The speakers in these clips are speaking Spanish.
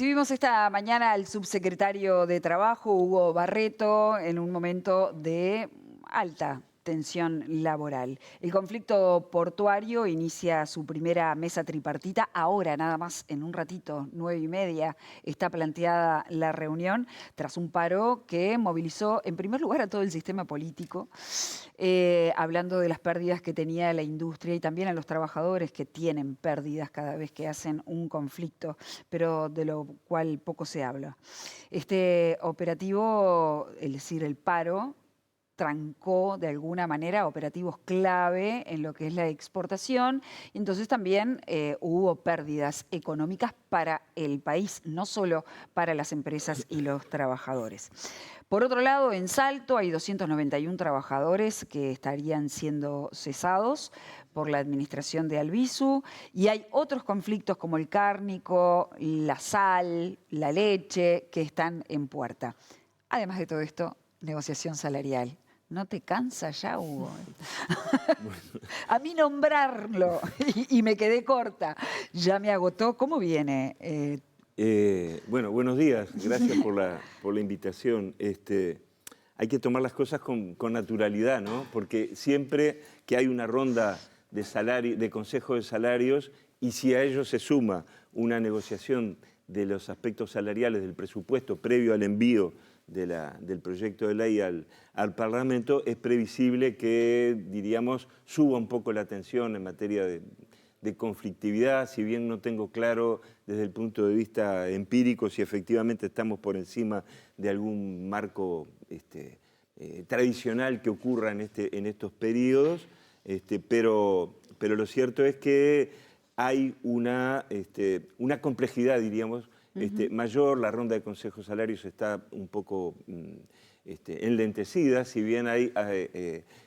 Tuvimos esta mañana al subsecretario de Trabajo, Hugo Barreto, en un momento de alta tensión laboral. El conflicto portuario inicia su primera mesa tripartita. Ahora, nada más, en un ratito, 9:30, está planteada la reunión tras un paro que movilizó, en primer lugar, a todo el sistema político, hablando de las pérdidas que tenía la industria y también a los trabajadores que tienen pérdidas cada vez que hacen un conflicto, pero de lo cual poco se habla. Este operativo, es decir, el paro, trancó de alguna manera operativos clave en lo que es la exportación. Entonces también hubo pérdidas económicas para el país, no solo para las empresas y los trabajadores. Por otro lado, en Salto hay 291 trabajadores que estarían siendo cesados por la administración de Albizu y hay otros conflictos como el cárnico, la sal, la leche, que están en puerta. Además de todo esto, negociación salarial. ¿No te cansa ya, Hugo? A mí nombrarlo y me quedé corta. Ya me agotó. ¿Cómo viene? Bueno, buenos días. Gracias por la invitación. Hay que tomar las cosas con naturalidad, ¿no? Porque siempre que hay una ronda de consejo de salarios y si a ello se suma una negociación de los aspectos salariales del presupuesto previo al envío del proyecto de ley al Parlamento, es previsible que, diríamos, suba un poco la tensión en materia de conflictividad, si bien no tengo claro desde el punto de vista empírico si efectivamente estamos por encima de algún marco tradicional que ocurra en estos periodos, pero lo cierto es que hay una complejidad, diríamos, mayor. La ronda de consejos salarios está un poco enlentecida, si bien hay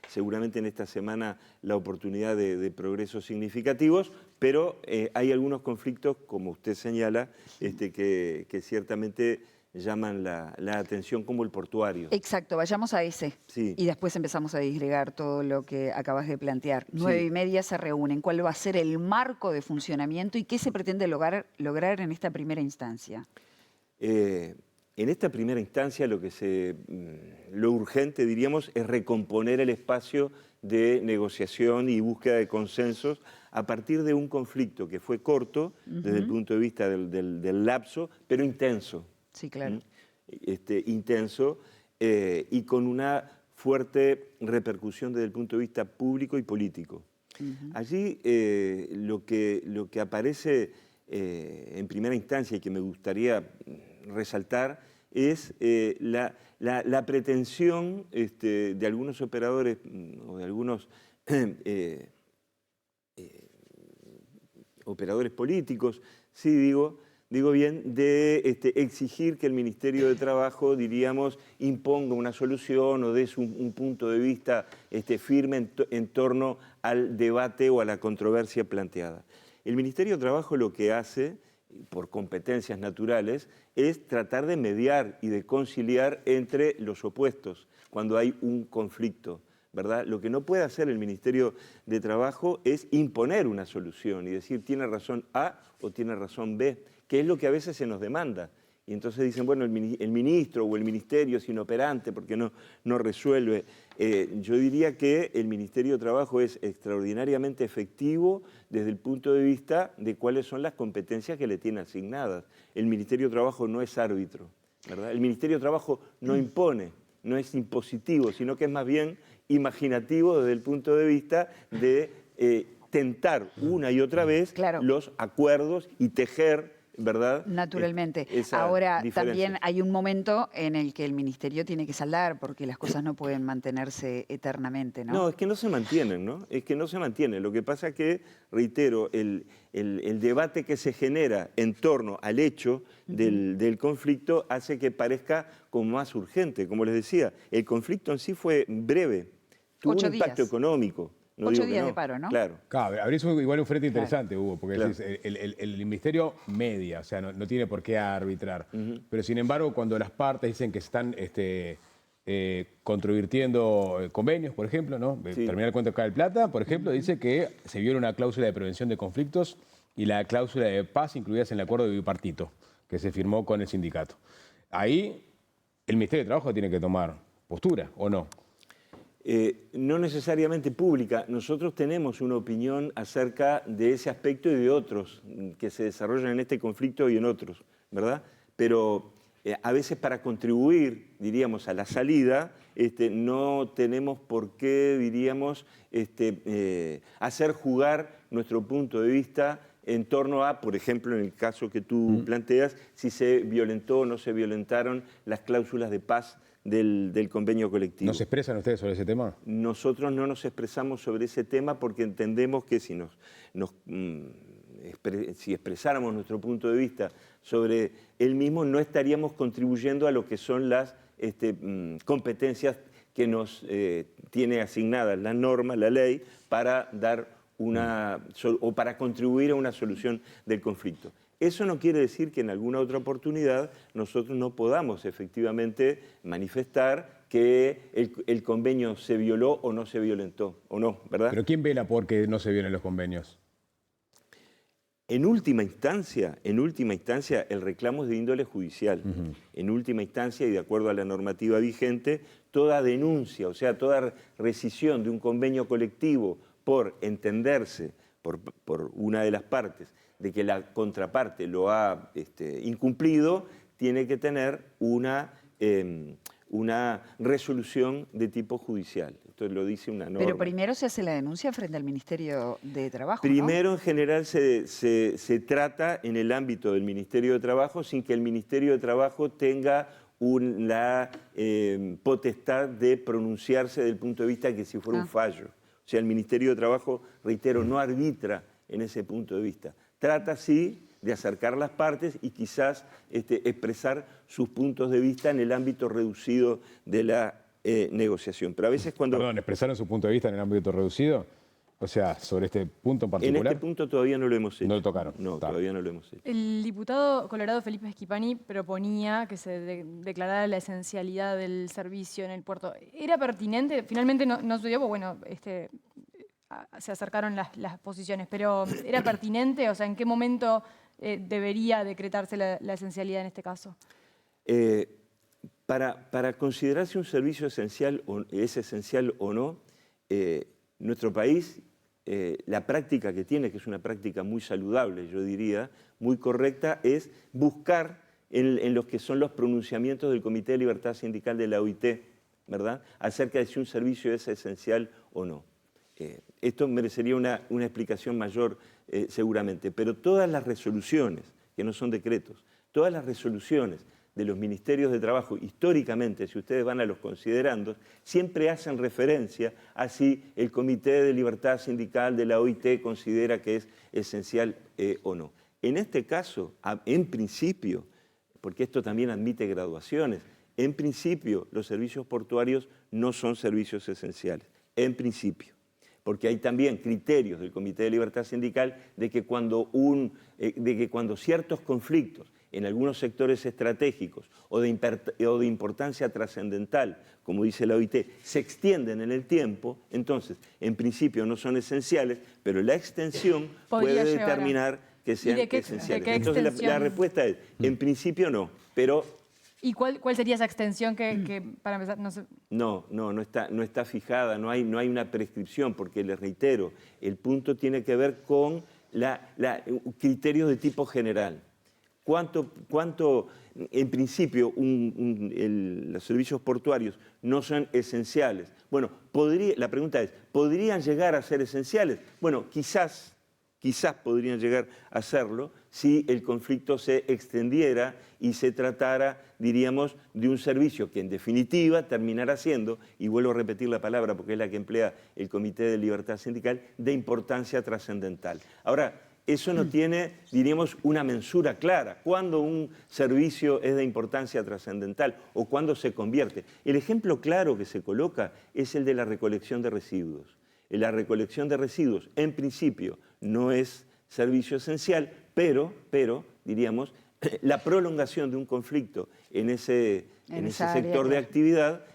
seguramente en esta semana la oportunidad de progresos significativos, pero hay algunos conflictos, como usted señala, que ciertamente llaman la atención, como el portuario. Exacto, vayamos a ese. Sí. Y después empezamos a disgregar todo lo que acabas de plantear. Sí. 9:30 se reúnen. ¿Cuál va a ser el marco de funcionamiento y qué se pretende lograr en esta primera instancia? En esta primera instancia lo urgente, diríamos, es recomponer el espacio de negociación y búsqueda de consensos a partir de un conflicto que fue corto desde el punto de vista del lapso, pero intenso. Sí, claro. Intenso y con una fuerte repercusión desde el punto de vista público y político. Allí lo que aparece en primera instancia y que me gustaría resaltar es la pretensión de algunos operadores o de algunos operadores políticos, sí digo bien, de exigir que el Ministerio de Trabajo, diríamos, imponga una solución o des un punto de vista firme en torno al debate o a la controversia planteada. El Ministerio de Trabajo lo que hace, por competencias naturales, es tratar de mediar y de conciliar entre los opuestos cuando hay un conflicto, ¿verdad? Lo que no puede hacer el Ministerio de Trabajo es imponer una solución y decir tiene razón A o tiene razón B, que es lo que a veces se nos demanda. Y entonces dicen, bueno, el ministro o el ministerio es inoperante porque no resuelve. Yo diría que el Ministerio de Trabajo es extraordinariamente efectivo desde el punto de vista de cuáles son las competencias que le tiene asignadas. El Ministerio de Trabajo no es árbitro, ¿verdad? El Ministerio de Trabajo no impone, no es impositivo, sino que es más bien imaginativo desde el punto de vista de tentar una y otra vez los acuerdos y tejer, ¿verdad? Naturalmente. Ahora, también hay un momento en el que el ministerio tiene que saldar porque las cosas no pueden mantenerse eternamente, ¿no? No, es que no se mantienen, ¿no? Es que no se mantienen. Lo que pasa es que, reitero, el debate que se genera en torno al hecho del conflicto hace que parezca como más urgente. Como les decía, el conflicto en sí fue breve, tuvo un impacto económico. No 8 días de paro, ¿no? Claro. Claro, abrís igual un frente interesante, Hugo, porque el ministerio media, o sea, no tiene por qué arbitrar. Pero sin embargo, cuando las partes dicen que están controvirtiendo convenios, por ejemplo, ¿no? Terminal de Cuentas acá del Plata, por ejemplo, dice que se viola una cláusula de prevención de conflictos y la cláusula de paz incluidas en el acuerdo de bipartito, que se firmó con el sindicato. Ahí el Ministerio de Trabajo tiene que tomar postura, ¿o no? No necesariamente pública. Nosotros tenemos una opinión acerca de ese aspecto y de otros que se desarrollan en este conflicto y en otros, ¿verdad? Pero a veces para contribuir, diríamos, a la salida, no tenemos por qué, diríamos, hacer jugar nuestro punto de vista en torno a, por ejemplo, en el caso que tú planteas, si se violentó o no se violentaron las cláusulas de paz del convenio colectivo. ¿No se expresan ustedes sobre ese tema? Nosotros no nos expresamos sobre ese tema porque entendemos que si si expresáramos nuestro punto de vista sobre él mismo, no estaríamos contribuyendo a lo que son las competencias que nos tiene asignadas la norma, la ley, para dar o para contribuir a una solución del conflicto. Eso no quiere decir que en alguna otra oportunidad nosotros no podamos efectivamente manifestar que el convenio se violó o no se violentó, o no, ¿verdad? ¿Pero quién vela por que no se violen los convenios? En última instancia, el reclamo es de índole judicial. En última instancia, y de acuerdo a la normativa vigente, toda denuncia, o sea, toda rescisión de un convenio colectivo por entenderse por una de las partes de que la contraparte lo ha incumplido, tiene que tener una resolución de tipo judicial. Esto lo dice una norma. Pero primero se hace la denuncia frente al Ministerio de Trabajo, Primero, ¿no? en general, se trata en el ámbito del Ministerio de Trabajo sin que el Ministerio de Trabajo tenga la potestad de pronunciarse desde el punto de vista de que si fuera un fallo. O sea, el Ministerio de Trabajo, reitero, no arbitra en ese punto de vista. Trata, sí, de acercar las partes y quizás expresar sus puntos de vista en el ámbito reducido de la negociación. Pero a veces cuando... Perdón, ¿expresaron su punto de vista en el ámbito reducido? O sea, sobre este punto en particular. En este punto todavía no lo hemos hecho. No lo tocaron. No, todavía no lo hemos hecho. El diputado colorado Felipe Schipani proponía que se declarara la esencialidad del servicio en el puerto. ¿Era pertinente? Finalmente no sucedió, porque bueno, se acercaron las posiciones, pero ¿era pertinente? O sea, ¿en qué momento debería decretarse la esencialidad en este caso? Para considerarse un servicio esencial, es esencial o no, nuestro país, la práctica que tiene, que es una práctica muy saludable, yo diría, muy correcta, es buscar en los que son los pronunciamientos del Comité de Libertad Sindical de la OIT, ¿verdad?, acerca de si un servicio es esencial o no. Esto merecería una explicación mayor seguramente, pero todas las resoluciones, que no son decretos, todas las resoluciones de los ministerios de trabajo, históricamente, si ustedes van a los considerandos, siempre hacen referencia a si el Comité de Libertad Sindical de la OIT considera que es esencial o no. En este caso, en principio, porque esto también admite graduaciones, en principio los servicios portuarios no son servicios esenciales, en principio. Porque hay también criterios del Comité de Libertad Sindical de que cuando ciertos conflictos en algunos sectores estratégicos o de importancia trascendental, como dice la OIT, se extienden en el tiempo, entonces, en principio no son esenciales, pero la extensión puede determinar que sean esenciales. Entonces la respuesta es, en principio no, pero... ¿Y cuál sería esa extensión que para empezar, no sé? No está fijada, no hay una prescripción, porque les reitero, el punto tiene que ver con criterios de tipo general. ¿Cuánto en principio los servicios portuarios no son esenciales? Bueno, la pregunta es, ¿podrían llegar a ser esenciales? Bueno, quizás podrían llegar a serlo si el conflicto se extendiera y se tratara, diríamos, de un servicio que en definitiva terminará siendo, y vuelvo a repetir la palabra porque es la que emplea el Comité de Libertad Sindical, de importancia trascendental. Ahora, eso no tiene, diríamos, una mensura clara. ¿Cuándo un servicio es de importancia trascendental o cuándo se convierte? El ejemplo claro que se coloca es el de la recolección de residuos. La recolección de residuos, en principio, no es servicio esencial, pero diríamos, la prolongación de un conflicto en ese sector de actividad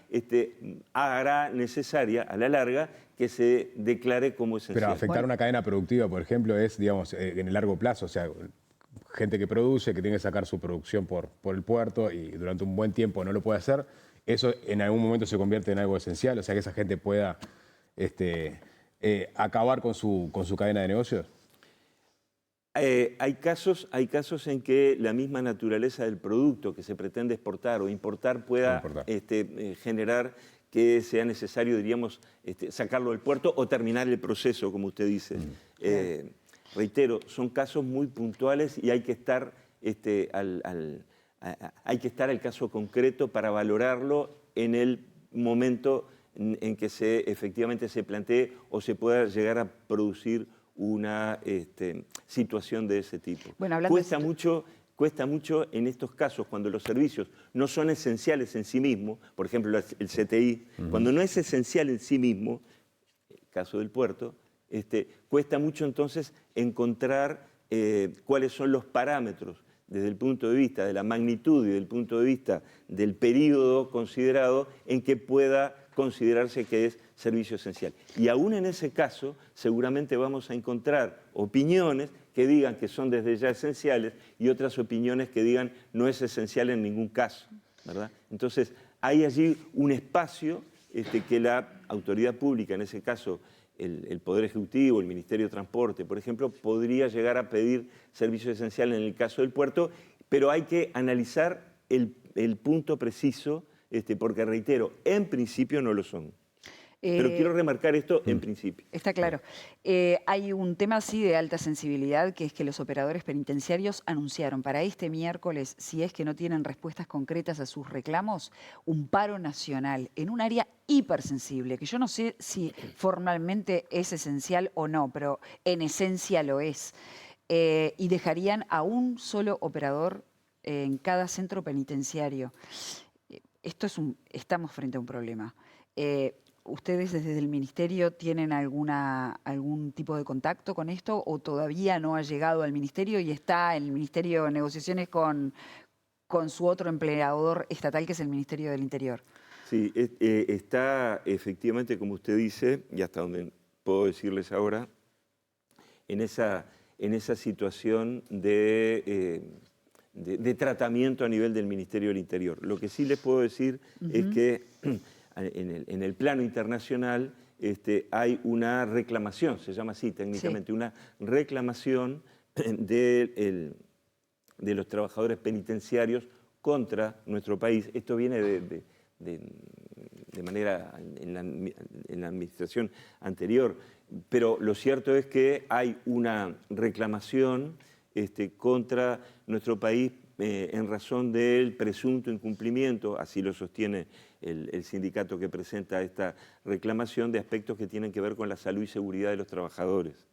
hará necesaria, a la larga, que se declare como esencial. Pero afectar una cadena productiva, por ejemplo, es, digamos, en el largo plazo, o sea, gente que produce, que tiene que sacar su producción por el puerto y durante un buen tiempo no lo puede hacer, eso en algún momento se convierte en algo esencial, o sea, que esa gente pueda acabar con su cadena de negocios. Hay casos en que la misma naturaleza del producto que se pretende exportar o importar pueda generar que sea necesario, diríamos, sacarlo del puerto o terminar el proceso, como usted dice. Reitero, son casos muy puntuales y hay que estar al caso concreto para valorarlo en el momento en que efectivamente se plantee o se pueda llegar a producir una situación de ese tipo. Bueno, Cuesta mucho en estos casos, cuando los servicios no son esenciales en sí mismos, por ejemplo el CTI, cuando no es esencial en sí mismo, el caso del puerto, cuesta mucho entonces encontrar cuáles son los parámetros desde el punto de vista de la magnitud y del punto de vista del periodo considerado en que pueda considerarse que es servicio esencial. Y aún en ese caso, seguramente vamos a encontrar opiniones que digan que son desde ya esenciales y otras opiniones que digan no es esencial en ningún caso, ¿verdad? Entonces, hay allí un espacio que la autoridad pública, en ese caso el Poder Ejecutivo, el Ministerio de Transporte, por ejemplo, podría llegar a pedir servicio esencial en el caso del puerto, pero hay que analizar el punto preciso, porque, reitero, en principio no lo son. Pero quiero remarcar esto en principio. Está claro. Hay un tema así de alta sensibilidad, que es que los operadores penitenciarios anunciaron para este miércoles, si es que no tienen respuestas concretas a sus reclamos, un paro nacional en un área hipersensible, que yo no sé si formalmente es esencial o no, pero en esencia lo es. Y dejarían a un solo operador en cada centro penitenciario. Estamos frente a un problema. ¿Ustedes desde el Ministerio tienen algún tipo de contacto con esto o todavía no ha llegado al Ministerio y está en el Ministerio de Negociaciones con su otro empleador estatal, que es el Ministerio del Interior? Sí, está efectivamente, como usted dice, y hasta donde puedo decirles ahora, en esa situación de tratamiento a nivel del Ministerio del Interior. Lo que sí les puedo decir es que en el plano internacional hay una reclamación, se llama así técnicamente, una reclamación de los trabajadores penitenciarios contra nuestro país. Esto viene de manera en la administración anterior, pero lo cierto es que hay una reclamación contra nuestro país en razón del presunto incumplimiento, así lo sostiene el sindicato que presenta esta reclamación, de aspectos que tienen que ver con la salud y seguridad de los trabajadores.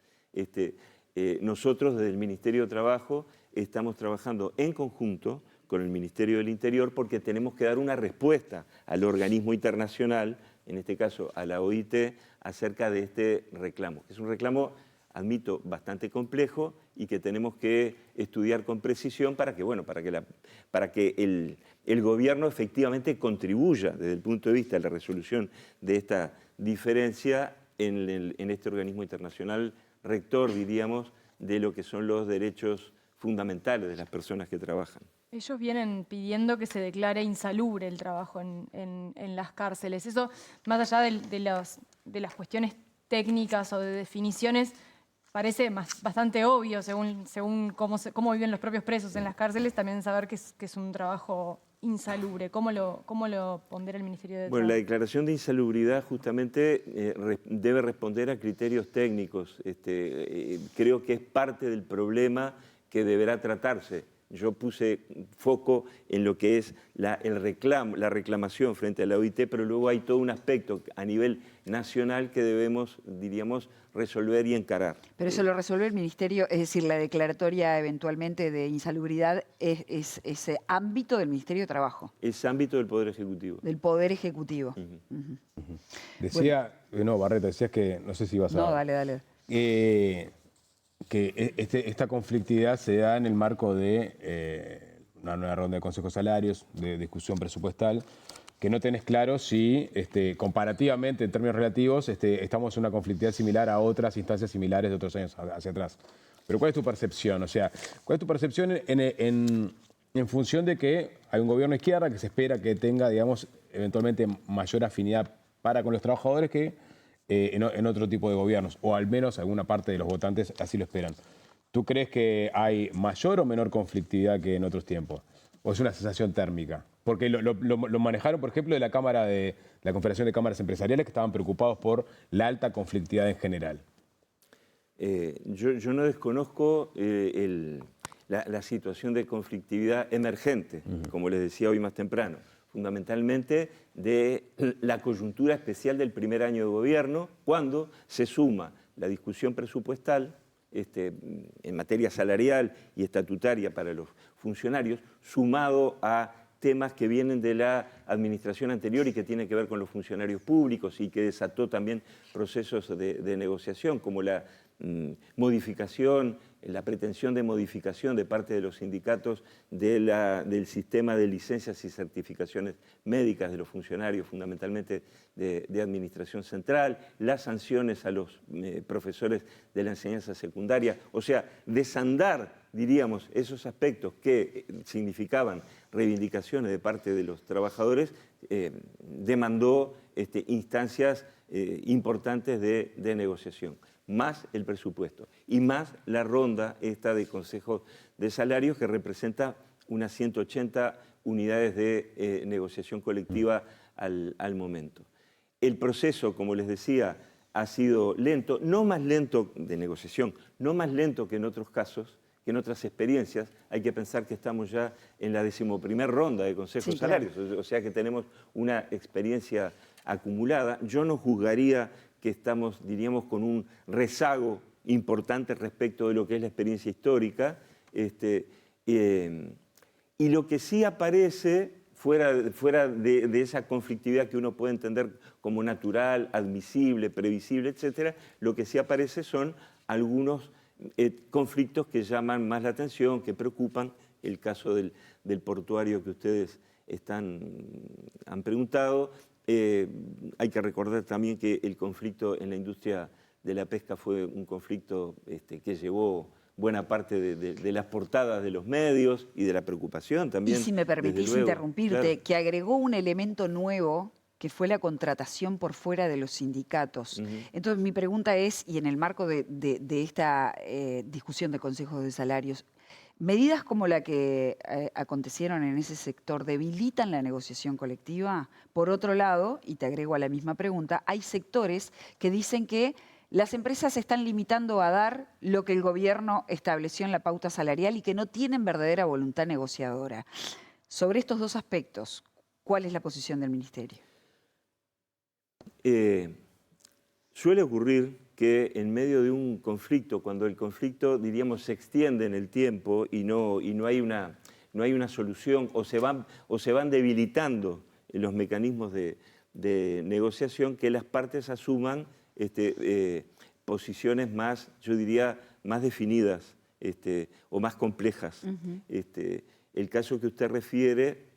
Nosotros desde el Ministerio de Trabajo estamos trabajando en conjunto con el Ministerio del Interior porque tenemos que dar una respuesta al organismo internacional, en este caso a la OIT, acerca de este reclamo. Es un reclamo, admito, bastante complejo y que tenemos que estudiar con precisión para que el gobierno efectivamente contribuya desde el punto de vista de la resolución de esta diferencia en este organismo internacional rector, diríamos, de lo que son los derechos fundamentales de las personas que trabajan. Ellos vienen pidiendo que se declare insalubre el trabajo en las cárceles. Eso, más allá de las cuestiones técnicas o de definiciones, parece bastante obvio, según cómo viven los propios presos en las cárceles, también saber que es un trabajo insalubre. ¿Cómo lo pondera el Ministerio de Trabajo? Bueno, la declaración de insalubridad justamente debe responder a criterios técnicos. Creo que es parte del problema que deberá tratarse. Yo puse foco en lo que es la reclamación frente a la OIT, pero luego hay todo un aspecto a nivel nacional que debemos, diríamos, resolver y encarar. Pero eso lo resuelve el Ministerio, es decir, la declaratoria eventualmente de insalubridad es ese ámbito del Ministerio de Trabajo. Es ámbito del Poder Ejecutivo. Del Poder Ejecutivo. Decía, no, Barreto, decías que, no sé si ibas a... No, dale. Que esta conflictividad se da en el marco de una nueva ronda de consejos salarios, de discusión presupuestal, que no tenés claro si comparativamente, en términos relativos, estamos en una conflictividad similar a otras instancias similares de otros años hacia atrás. Pero ¿cuál es tu percepción? O sea, ¿cuál es tu percepción en función de que hay un gobierno de izquierda que se espera que tenga, digamos, eventualmente mayor afinidad para con los trabajadores que en otro tipo de gobiernos, o al menos alguna parte de los votantes así lo esperan? ¿Tú crees que hay mayor o menor conflictividad que en otros tiempos? ¿O es una sensación térmica? Porque lo manejaron, por ejemplo, de la la Confederación de Cámaras Empresariales, que estaban preocupados por la alta conflictividad en general. Yo no desconozco la situación de conflictividad emergente, como les decía hoy más temprano, fundamentalmente de la coyuntura especial del primer año de gobierno, cuando se suma la discusión presupuestal en materia salarial y estatutaria para los funcionarios, sumado a temas que vienen de la administración anterior y que tienen que ver con los funcionarios públicos y que desató también procesos de negociación, como la modificación, la pretensión de modificación de parte de los sindicatos del sistema de licencias y certificaciones médicas de los funcionarios, fundamentalmente de administración central, las sanciones a los profesores de la enseñanza secundaria, o sea, desandar, diríamos, esos aspectos que significaban reivindicaciones de parte de los trabajadores, demandó instancias importantes de negociación, más el presupuesto y más la ronda esta de consejos de salarios que representa unas 180 unidades de negociación colectiva al momento. El proceso, como les decía, ha sido lento, no más lento de negociación, no más lento que en otros casos, que en otras experiencias. Hay que pensar que estamos ya en la 11ª ronda de consejos Sí, claro. salarios, o sea que tenemos una experiencia acumulada. Yo no juzgaría que estamos, diríamos, con un rezago importante respecto de lo que es la experiencia histórica. Y lo que sí aparece, fuera de esa conflictividad que uno puede entender como natural, admisible, previsible, etcétera, lo que sí aparece son algunos conflictos que llaman más la atención, que preocupan. El caso del portuario que ustedes han preguntado. Hay que recordar también que el conflicto en la industria de la pesca fue un conflicto que llevó buena parte de las portadas de los medios y de la preocupación también. Y si me permitís interrumpirte, claro. que agregó un elemento nuevo que fue la contratación por fuera de los sindicatos. Entonces mi pregunta es, y en el marco de esta discusión de consejos de salarios, ¿medidas como la que acontecieron en ese sector debilitan la negociación colectiva? Por otro lado, y te agrego a la misma pregunta, hay sectores que dicen que las empresas se están limitando a dar lo que el gobierno estableció en la pauta salarial y que no tienen verdadera voluntad negociadora. Sobre estos dos aspectos, ¿cuál es la posición del Ministerio? Suele ocurrir que en medio de un conflicto, cuando el conflicto, diríamos, se extiende en el tiempo y no hay una solución, o se van debilitando los mecanismos de negociación, que las partes asuman posiciones más, yo diría, más definidas o más complejas. El caso que usted refiere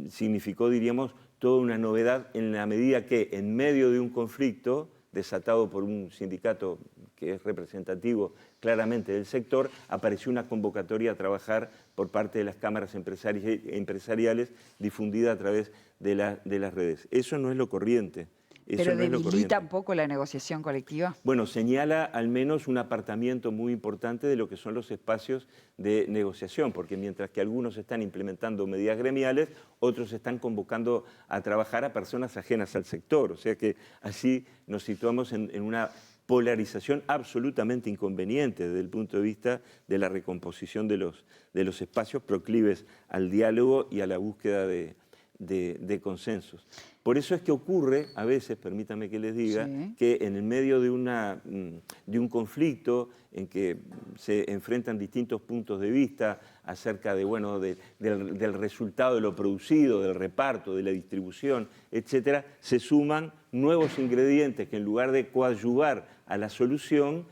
significó, diríamos, toda una novedad en la medida que en medio de un conflicto desatado por un sindicato que es representativo claramente del sector, apareció una convocatoria a trabajar por parte de las cámaras empresariales difundida a través de las redes. Eso no es lo corriente. ¿Pero debilita un poco la negociación colectiva? Bueno, señala al menos un apartamiento muy importante de lo que son los espacios de negociación, porque mientras que algunos están implementando medidas gremiales, otros están convocando a trabajar a personas ajenas al sector. O sea que así nos situamos en una polarización absolutamente inconveniente desde el punto de vista de la recomposición de los espacios proclives al diálogo y a la búsqueda de consensos. Por eso es que ocurre, a veces, permítame que les diga, sí, que en el medio de un conflicto en que se enfrentan distintos puntos de vista acerca del resultado de lo producido, del reparto, de la distribución, etcétera, se suman nuevos ingredientes que en lugar de coadyuvar a la solución,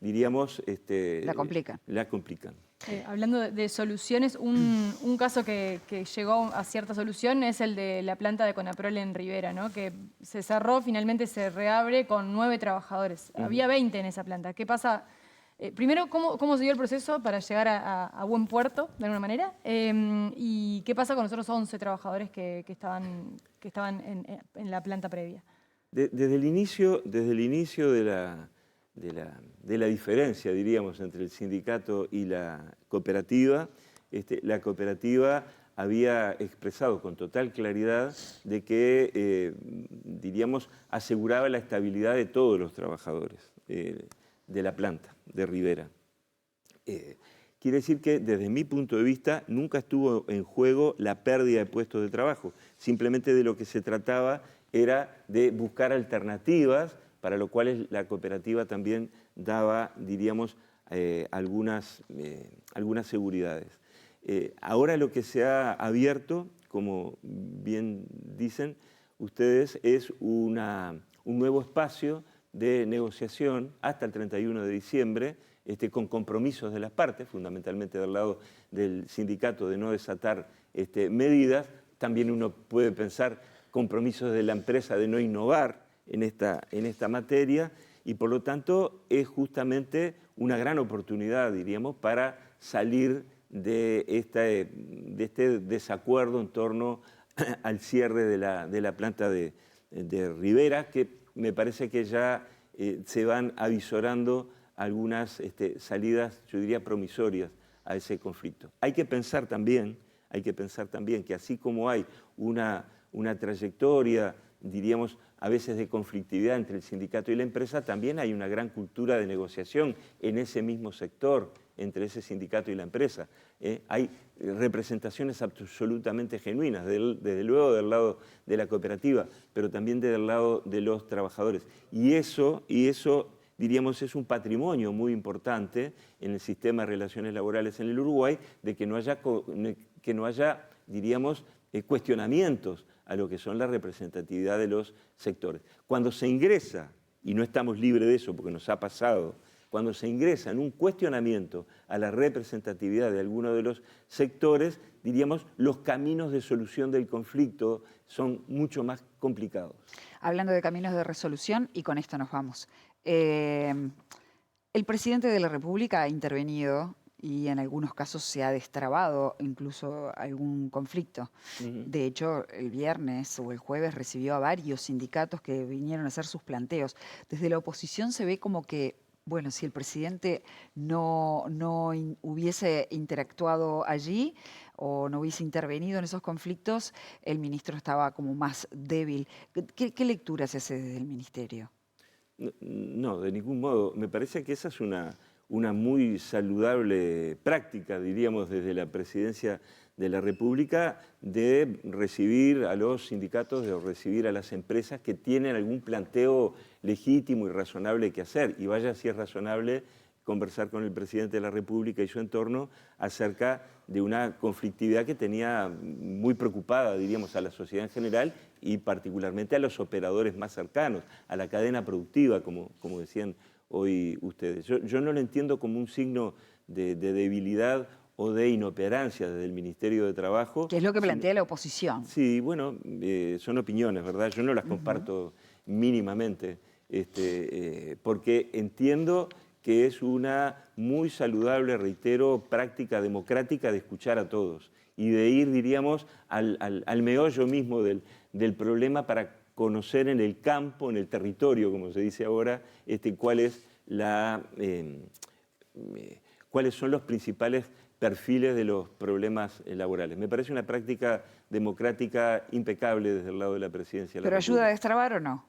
diríamos... la complican. La complican. Hablando de soluciones, un caso que llegó a cierta solución es el de la planta de Conaprol en Rivera, ¿no? Que se cerró, finalmente se reabre con 9 trabajadores. Había 20 en esa planta. ¿Qué pasa? Primero, ¿cómo se dio el proceso para llegar a buen puerto, de alguna manera? ¿Y qué pasa con los otros 11 trabajadores que estaban en la planta previa? Desde el inicio de la diferencia, diríamos, entre el sindicato y la cooperativa había expresado con total claridad de que, diríamos, aseguraba la estabilidad de todos los trabajadores de la planta de Rivera. Quiere decir que, desde mi punto de vista, nunca estuvo en juego la pérdida de puestos de trabajo. Simplemente de lo que se trataba era de buscar alternativas, para lo cual la cooperativa también daba, diríamos, algunas seguridades. Ahora lo que se ha abierto, como bien dicen ustedes, es un nuevo espacio de negociación hasta el 31 de diciembre, con compromisos de las partes, fundamentalmente del lado del sindicato de no desatar medidas. También uno puede pensar compromisos de la empresa de no innovar en esta materia, y por lo tanto es justamente una gran oportunidad, diríamos, para salir de este desacuerdo en torno al cierre de la planta de Rivera, que me parece que ya se van avisorando algunas salidas, yo diría, promisorias a ese conflicto. Hay que pensar también que, así como hay una trayectoria, diríamos, a veces de conflictividad entre el sindicato y la empresa, también hay una gran cultura de negociación en ese mismo sector, entre ese sindicato y la empresa. Hay representaciones absolutamente genuinas, desde luego del lado de la cooperativa, pero también del lado de los trabajadores. Y eso, diríamos, es un patrimonio muy importante en el sistema de relaciones laborales en el Uruguay, de que no haya, diríamos, cuestionamientos a lo que son la representatividad de los sectores. Cuando se ingresa, y no estamos libres de eso porque nos ha pasado, cuando se ingresa en un cuestionamiento a la representatividad de alguno de los sectores, diríamos, los caminos de solución del conflicto son mucho más complicados. Hablando de caminos de resolución, y con esto nos vamos. El presidente de la República ha intervenido y en algunos casos se ha destrabado incluso algún conflicto. De hecho, el viernes o el jueves recibió a varios sindicatos que vinieron a hacer sus planteos. Desde la oposición se ve como que, bueno, si el presidente no hubiese interactuado allí o no hubiese intervenido en esos conflictos, el ministro estaba como más débil. ¿Qué lectura se hace desde el ministerio? No, de ningún modo. Me parece que esa es una muy saludable práctica, diríamos, desde la presidencia de la República, de recibir a los sindicatos, de recibir a las empresas que tienen algún planteo legítimo y razonable que hacer. Y vaya si es razonable conversar con el presidente de la República y su entorno acerca de una conflictividad que tenía muy preocupada, diríamos, a la sociedad en general y particularmente a los operadores más cercanos, a la cadena productiva, como decían hoy ustedes. Yo no lo entiendo como un signo de debilidad o de inoperancia desde el Ministerio de Trabajo. Que es lo que plantea la oposición. Sí, bueno, son opiniones, ¿verdad? Yo no las comparto mínimamente, porque entiendo que es una muy saludable, reitero, práctica democrática de escuchar a todos y de ir, diríamos, al meollo mismo del problema para conocer en el campo, en el territorio, como se dice ahora, cuáles son los principales perfiles de los problemas laborales. Me parece una práctica democrática impecable desde el lado de la presidencia de la República. ¿Pero ayuda a destrabar o no?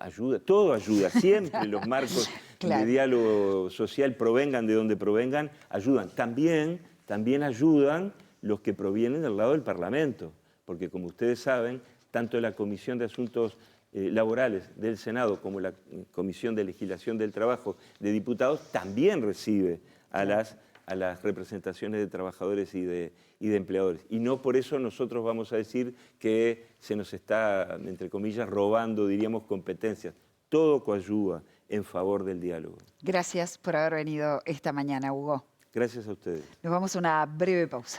Ayuda, todo ayuda, siempre los marcos Claro. de diálogo social, provengan de donde provengan, ayudan. También ayudan los que provienen del lado del Parlamento, porque como ustedes saben, tanto la Comisión de Asuntos Laborales del Senado como la Comisión de Legislación del Trabajo de Diputados también recibe a las representaciones de trabajadores y de empleadores. Y no por eso nosotros vamos a decir que se nos está, entre comillas, robando, diríamos, competencias. Todo coadyuva en favor del diálogo. Gracias por haber venido esta mañana, Hugo. Gracias a ustedes. Nos vamos a una breve pausa.